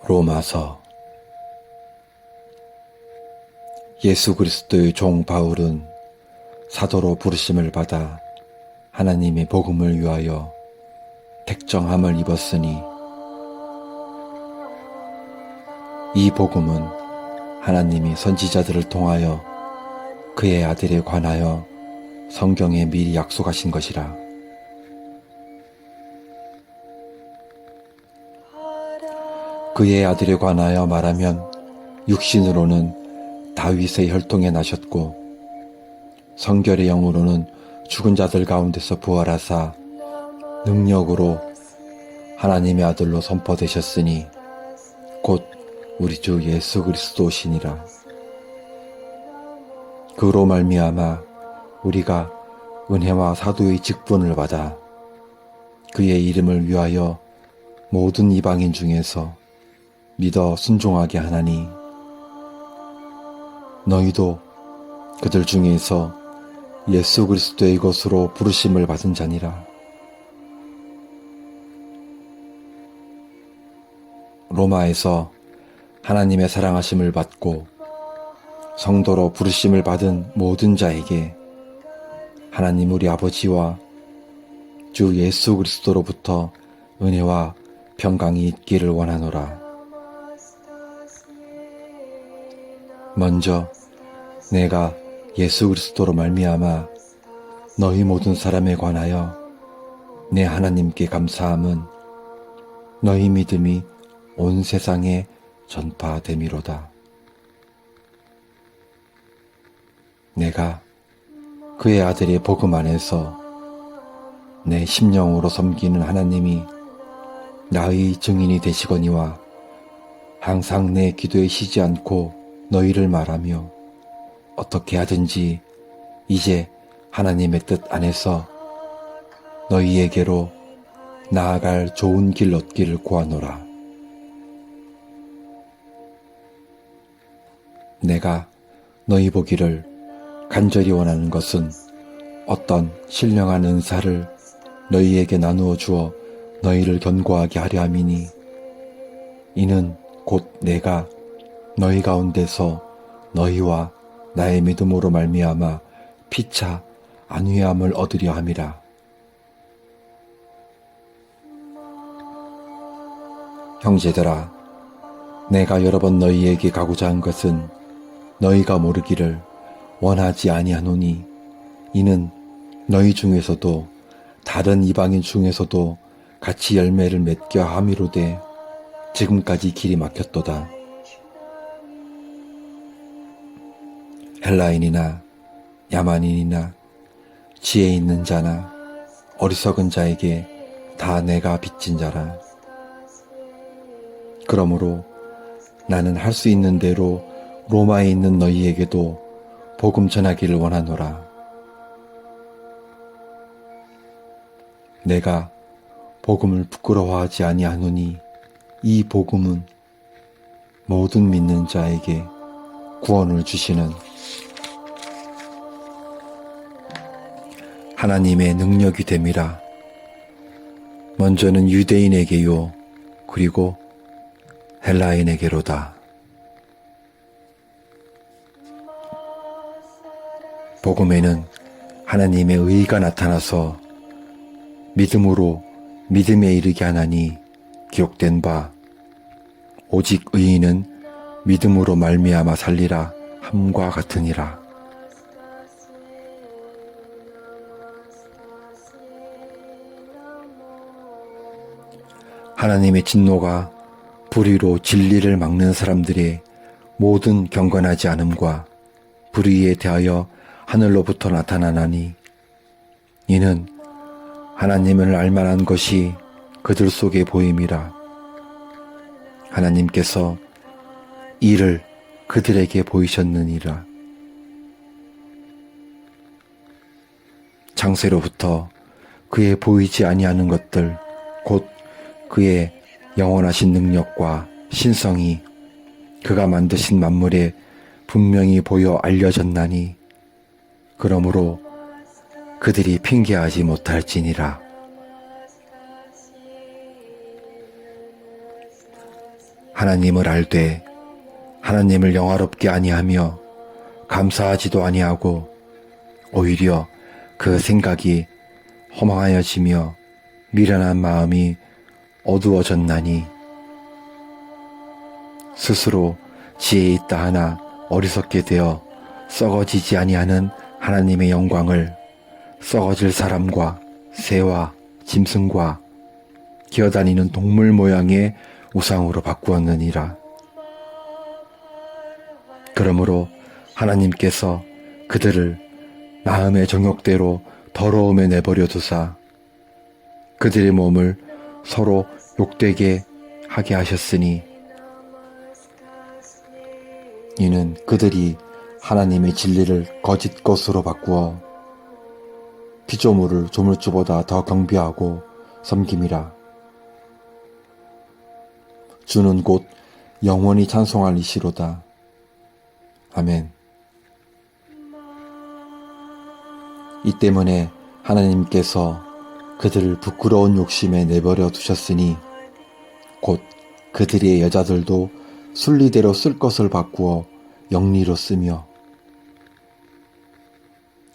로마서. 예수 그리스도의 종 바울은 사도로 부르심을 받아 하나님의 복음을 위하여 택정함을 입었으니, 이 복음은 하나님이 선지자들을 통하여 그의 아들에 관하여 성경에 미리 약속하신 것이라. 그의 아들에 관하여 말하면 육신으로는 다윗의 혈통에 나셨고 성결의 영으로는 죽은 자들 가운데서 부활하사 능력으로 하나님의 아들로 선포되셨으니 곧 우리 주 예수 그리스도시니라. 그로 말미암아 우리가 은혜와 사도의 직분을 받아 그의 이름을 위하여 모든 이방인 중에서 믿어 순종하게 하나니, 너희도 그들 중에서 예수 그리스도의 것으로 부르심을 받은 자니라. 로마에서 하나님의 사랑하심을 받고 성도로 부르심을 받은 모든 자에게 하나님 우리 아버지와 주 예수 그리스도로부터 은혜와 평강이 있기를 원하노라. 먼저 내가 예수 그리스도로 말미암아 너희 모든 사람에 관하여 내 하나님께 감사함은 너희 믿음이 온 세상에 전파됨이로다. 내가 그의 아들의 복음 안에서 내 심령으로 섬기는 하나님이 나의 증인이 되시거니와 항상 내 기도에 쉬지 않고 너희를 말하며 어떻게 하든지 이제 하나님의 뜻 안에서 너희에게로 나아갈 좋은 길 얻기를 구하노라. 내가 너희 보기를 간절히 원하는 것은 어떤 신령한 은사를 너희에게 나누어 주어 너희를 견고하게 하려 함이니, 이는 곧 내가 너희 가운데서 너희와 나의 믿음으로 말미암아 피차 안위함을 얻으려 함이라. 형제들아, 내가 여러 번 너희에게 가고자 한 것은 너희가 모르기를 원하지 아니하노니, 이는 너희 중에서도 다른 이방인 중에서도 같이 열매를 맺게 함이로되 지금까지 길이 막혔도다. 헬라인이나 야만인이나 지혜 있는 자나 어리석은 자에게 다 내가 빚진 자라. 그러므로 나는 할 수 있는 대로 로마에 있는 너희에게도 복음 전하기를 원하노라. 내가 복음을 부끄러워하지 아니하노니 이 복음은 모든 믿는 자에게 구원을 주시는 하나님의 능력이 됨이라. 먼저는 유대인에게요, 그리고 헬라인에게로다. 복음에는 하나님의 의가 나타나서 믿음으로 믿음에 이르게 하나니 기록된 바 오직 의인은 믿음으로 말미암아 살리라 함과 같으니라. 하나님의 진노가 불의로 진리를 막는 사람들의 모든 경건하지 않음과 불의에 대하여 하늘로부터 나타나나니, 이는 하나님을 알만한 것이 그들 속에 보임이라. 하나님께서 이를 그들에게 보이셨느니라. 창세로부터 그의 보이지 아니하는 것들, 곧 그의 영원하신 능력과 신성이 그가 만드신 만물에 분명히 보여 알려졌나니, 그러므로 그들이 핑계하지 못할지니라. 하나님을 알되 하나님을 영화롭게 아니하며 감사하지도 아니하고 오히려 그 생각이 허망하여지며 미련한 마음이 어두워졌나니 스스로 지혜 있다 하나 어리석게 되어 썩어지지 아니하는 하나님의 영광을 썩어질 사람과 새와 짐승과 기어다니는 동물 모양의 우상으로 바꾸었느니라. 그러므로 하나님께서 그들을 마음의 정욕대로 더러움에 내버려 두사 그들의 몸을 서로 욕되게 하게 하셨으니 이는 그들이 하나님의 진리를 거짓 것으로 바꾸어 피조물을 조물주보다 더 경배하고 섬김이라. 주는 곧 영원히 찬송할 이시로다. 아멘. 이 때문에 하나님께서 그들을 부끄러운 욕심에 내버려 두셨으니 곧 그들의 여자들도 순리대로 쓸 것을 바꾸어 영리로 쓰며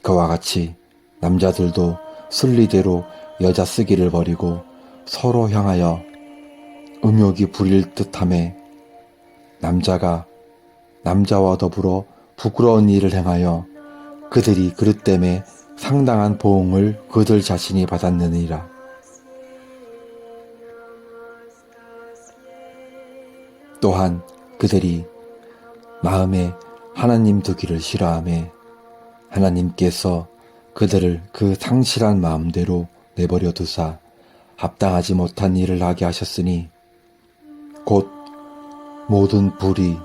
그와 같이 남자들도 순리대로 여자 쓰기를 버리고 서로 향하여 음욕이 부릴 듯하매 남자가 남자와 더불어 부끄러운 일을 행하여 그들이 그릇 때문에 상당한 보응을 그들 자신이 받았느니라. 또한 그들이 마음에 하나님 두기를 싫어하며 하나님께서 그들을 그 상실한 마음대로 내버려 두사 합당하지 못한 일을 하게 하셨으니 곧 모든 불의,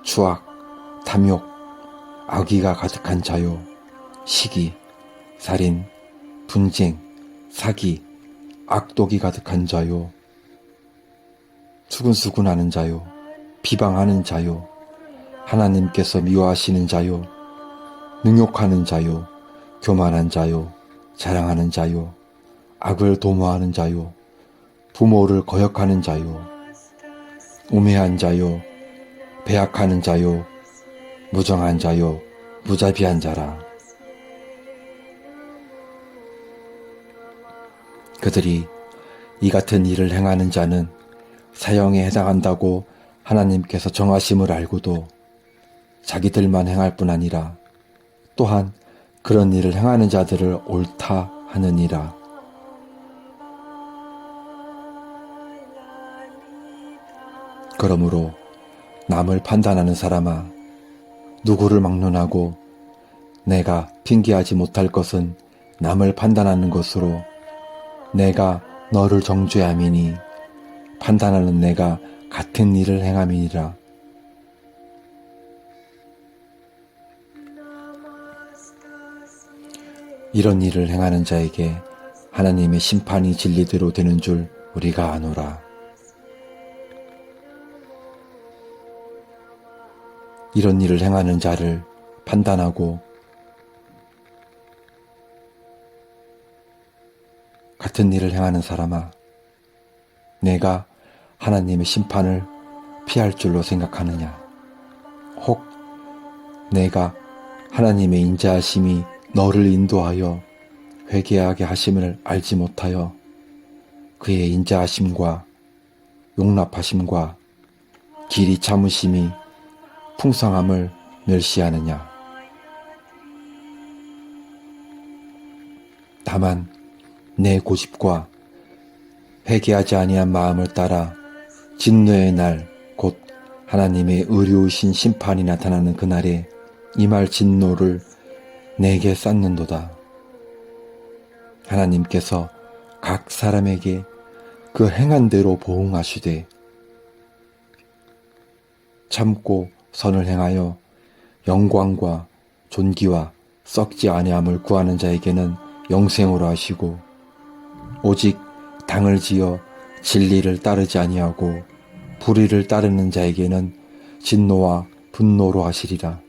추악, 탐욕, 악의가 가득한 자요, 시기, 살인, 분쟁, 사기, 악독이 가득한 자요, 수근수근하는 자요, 비방하는 자요, 하나님께서 미워하시는 자요, 능욕하는 자요, 교만한 자요, 자랑하는 자요, 악을 도모하는 자요, 부모를 거역하는 자요, 우매한 자요, 배약하는 자요, 무정한 자요, 무자비한 자라. 그들이 이 같은 일을 행하는 자는 사형에 해당한다고 하나님께서 정하심을 알고도 자기들만 행할 뿐 아니라 또한 그런 일을 행하는 자들을 옳다 하느니라. 그러므로 남을 판단하는 사람아, 누구를 막론하고 내가 핑계하지 못할 것은 남을 판단하는 것으로 내가 너를 정죄함이니 판단하는 내가 같은 일을 행함이니라. 이런 일을 행하는 자에게 하나님의 심판이 진리대로 되는 줄 우리가 아노라. 이런 일을 행하는 자를 판단하고 같은 일을 행하는 사람아, 내가 하나님의 심판을 피할 줄로 생각하느냐? 혹 내가 하나님의 인자하심이 너를 인도하여 회개하게 하심을 알지 못하여 그의 인자하심과 용납하심과 길이 참으심이 풍성함을 멸시하느냐? 다만 내 고집과 회개하지 아니한 마음을 따라 진노의 날 곧 하나님의 의로우신 심판이 나타나는 그날에 임할 진노를 내게 쌓는도다. 하나님께서 각 사람에게 그 행한 대로 보응하시되 참고 선을 행하여 영광과 존귀와 썩지 아니함을 구하는 자에게는 영생으로 하시고 오직 당을 지어 진리를 따르지 아니하고 불의를 따르는 자에게는 진노와 분노로 하시리라.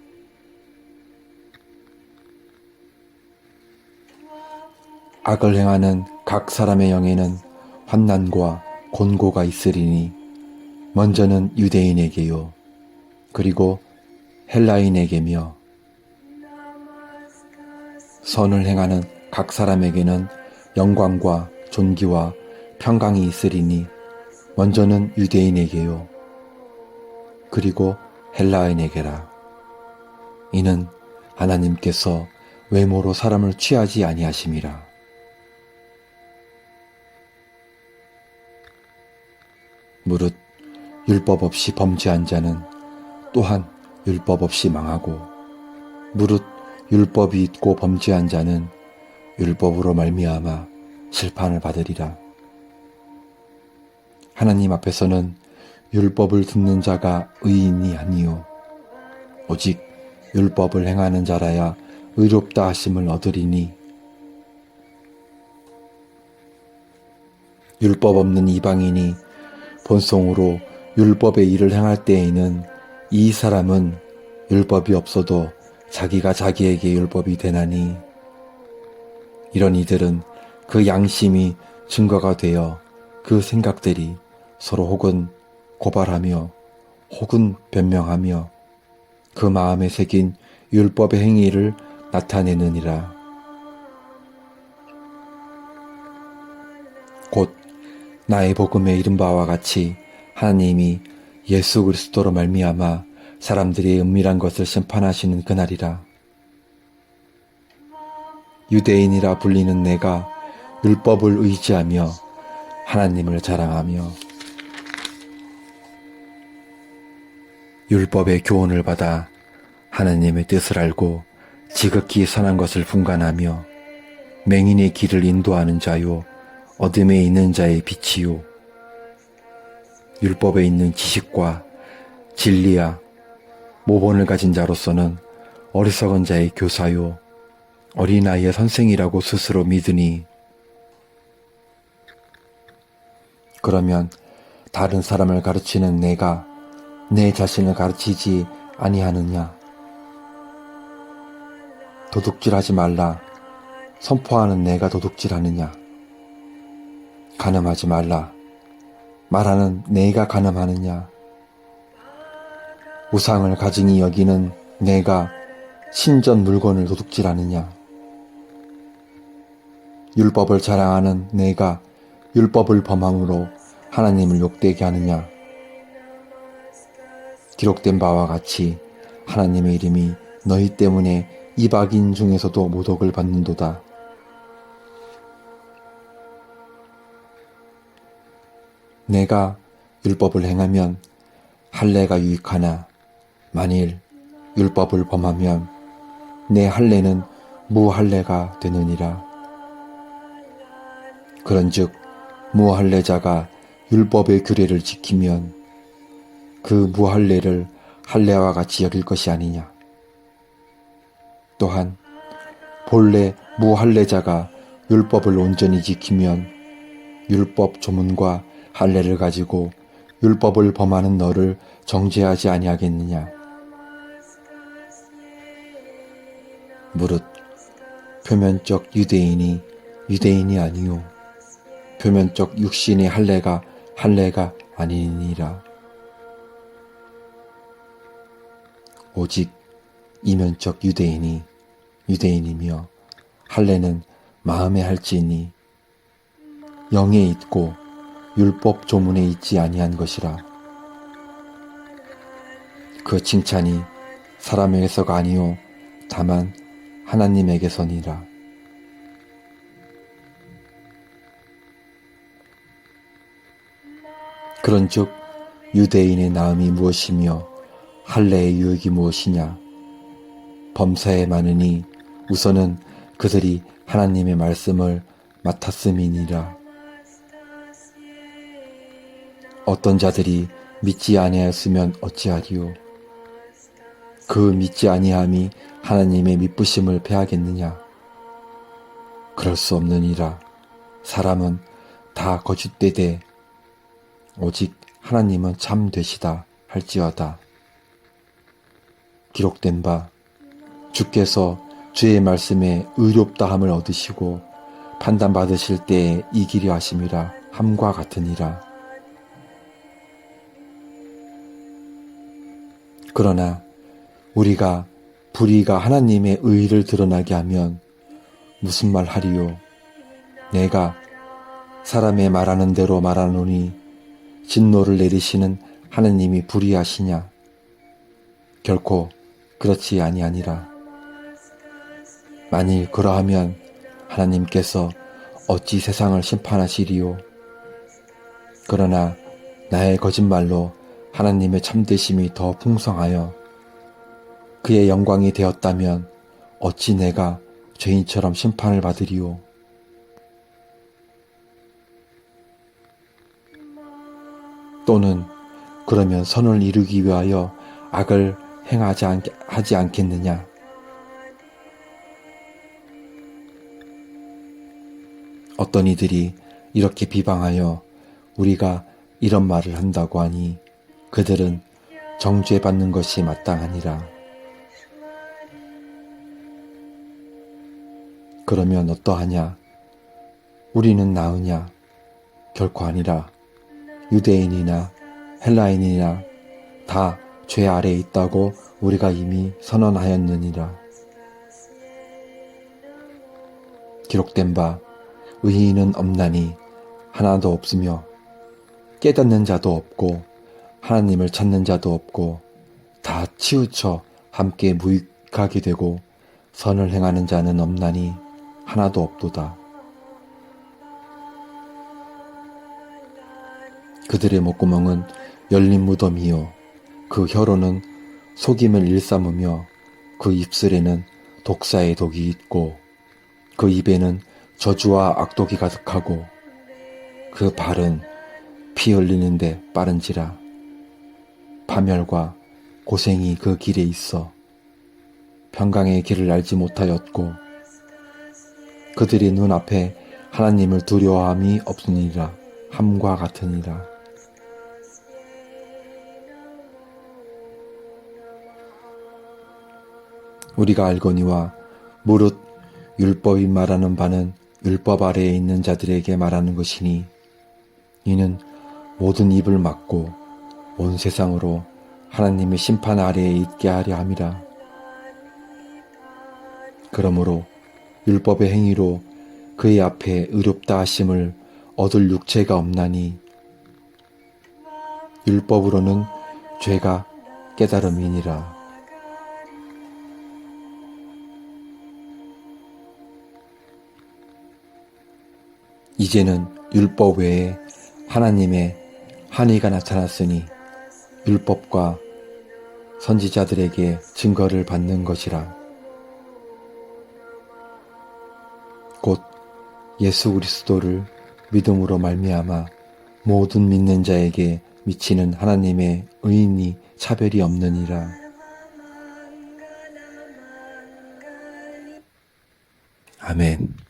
악을 행하는 각 사람의 영에는 환난과 곤고가 있으리니 먼저는 유대인에게요. 그리고 헬라인에게며 선을 행하는 각 사람에게는 영광과 존귀와 평강이 있으리니 먼저는 유대인에게요. 그리고 헬라인에게라. 이는 하나님께서 외모로 사람을 취하지 아니하심이라. 무릇 율법 없이 범죄한 자는 또한 율법 없이 망하고, 무릇 율법이 있고 범죄한 자는 율법으로 말미암아 심판을 받으리라. 하나님 앞에서는 율법을 듣는 자가 의인이 아니요 오직 율법을 행하는 자라야 의롭다 하심을 얻으리니, 율법 없는 이방인이 본성으로 율법의 일을 행할 때에는 이 사람은 율법이 없어도 자기가 자기에게 율법이 되나니, 이런 이들은 그 양심이 증거가 되어 그 생각들이 서로 혹은 고발하며 혹은 변명하며 그 마음에 새긴 율법의 행위를 나타내느니라. 곧 나의 복음에 이른 바와 같이 하나님이 예수 그리스도로 말미암아 사람들의 은밀한 것을 심판하시는 그날이라. 유대인이라 불리는 내가 율법을 의지하며 하나님을 자랑하며 율법의 교훈을 받아 하나님의 뜻을 알고 지극히 선한 것을 분간하며 맹인의 길을 인도하는 자요 어둠에 있는 자의 빛이요 율법에 있는 지식과 진리야 모본을 가진 자로서는 어리석은 자의 교사요 어린아이의 선생이라고 스스로 믿으니, 그러면 다른 사람을 가르치는 내가 내 자신을 가르치지 아니하느냐? 도둑질하지 말라 선포하는 내가 도둑질하느냐? 간음하지 말라 말하는 내가 간음하느냐? 우상을 가증히 여기는 내가 신전 물건을 도둑질하느냐? 율법을 자랑하는 내가 율법을 범함으로 하나님을 욕되게 하느냐? 기록된 바와 같이 하나님의 이름이 너희 때문에 이방인 중에서도 모독을 받는도다. 내가 율법을 행하면 할례가 유익하나 만일 율법을 범하면 내 할례는 무할례가 되느니라. 그런즉 무할례자가 율법의 규례를 지키면 그 무할례를 할례와 같이 여길 것이 아니냐. 또한 본래 무할례자가 율법을 온전히 지키면 율법 조문과 할례를 가지고 율법을 범하는 너를 정죄하지 아니하겠느냐. 무릇 표면적 유대인이 유대인이 아니요 표면적 육신의 할례가 할례가 아니니라. 오직 이면적 유대인이 유대인이며 할례는 마음에 할지니 영에 있고 율법 조문에 있지 아니한 것이라. 그 칭찬이 사람에게서가 아니요 다만 하나님에게서니라. 그런즉 유대인의 나음이 무엇이며 할례의 유익이 무엇이냐? 범사에 많으니 우선은 그들이 하나님의 말씀을 맡았음이니라. 어떤 자들이 믿지 아니하였으면 어찌하리요? 그 믿지 아니함이 하나님의 미쁘심을 패하겠느냐? 그럴 수 없느니라. 사람은 다 거짓되되 오직 하나님은 참 되시다 할지어다. 기록된 바 주께서 주의 말씀에 의롭다함을 얻으시고 판단받으실 때에 이기려 하심이라 함과 같으니라. 그러나 우리가 불의가 하나님의 의의를 드러나게 하면 무슨 말 하리요? 내가 사람의 말하는 대로 말하노니 진노를 내리시는 하나님이 불의하시냐? 결코 그렇지 아니하니라. 만일 그러하면 하나님께서 어찌 세상을 심판하시리요? 그러나 나의 거짓말로 하나님의 참되심이 더 풍성하여 그의 영광이 되었다면 어찌 내가 죄인처럼 심판을 받으리요? 또는 그러면 선을 이루기 위하여 악을 하지 않겠느냐? 어떤 이들이 이렇게 비방하여 우리가 이런 말을 한다고 하니 그들은 정죄받는 것이 마땅하니라. 그러면 어떠하냐? 우리는 나으냐? 결코 아니라. 유대인이나 헬라인이나 다 죄 아래에 있다고 우리가 이미 선언하였느니라. 기록된 바 의인은 없나니 하나도 없으며 깨닫는 자도 없고 하나님을 찾는 자도 없고 다 치우쳐 함께 무익하게 되고 선을 행하는 자는 없나니 하나도 없도다. 그들의 목구멍은 열린 무덤이요 그 혀로는 속임을 일삼으며 그 입술에는 독사의 독이 있고 그 입에는 저주와 악독이 가득하고 그 발은 피 흘리는데 빠른지라. 파멸과 고생이 그 길에 있어 평강의 길을 알지 못하였고 그들의 눈앞에 하나님을 두려워함이 없으니라. 함과 같으니라. 우리가 알거니와 무릇 율법이 말하는 바는 율법 아래에 있는 자들에게 말하는 것이니 이는 모든 입을 막고 온 세상으로 하나님의 심판 아래에 있게 하려 함이라. 그러므로 율법의 행위로 그의 앞에 의롭다 하심을 얻을 육체가 없나니 율법으로는 죄가 깨달음이니라. 이제는 율법 외에 하나님의 한의가 나타났으니 율법과 선지자들에게 증거를 받는 것이라. 곧 예수 그리스도를 믿음으로 말미암아 모든 믿는 자에게 미치는 하나님의 의인이 차별이 없느니라. 아멘.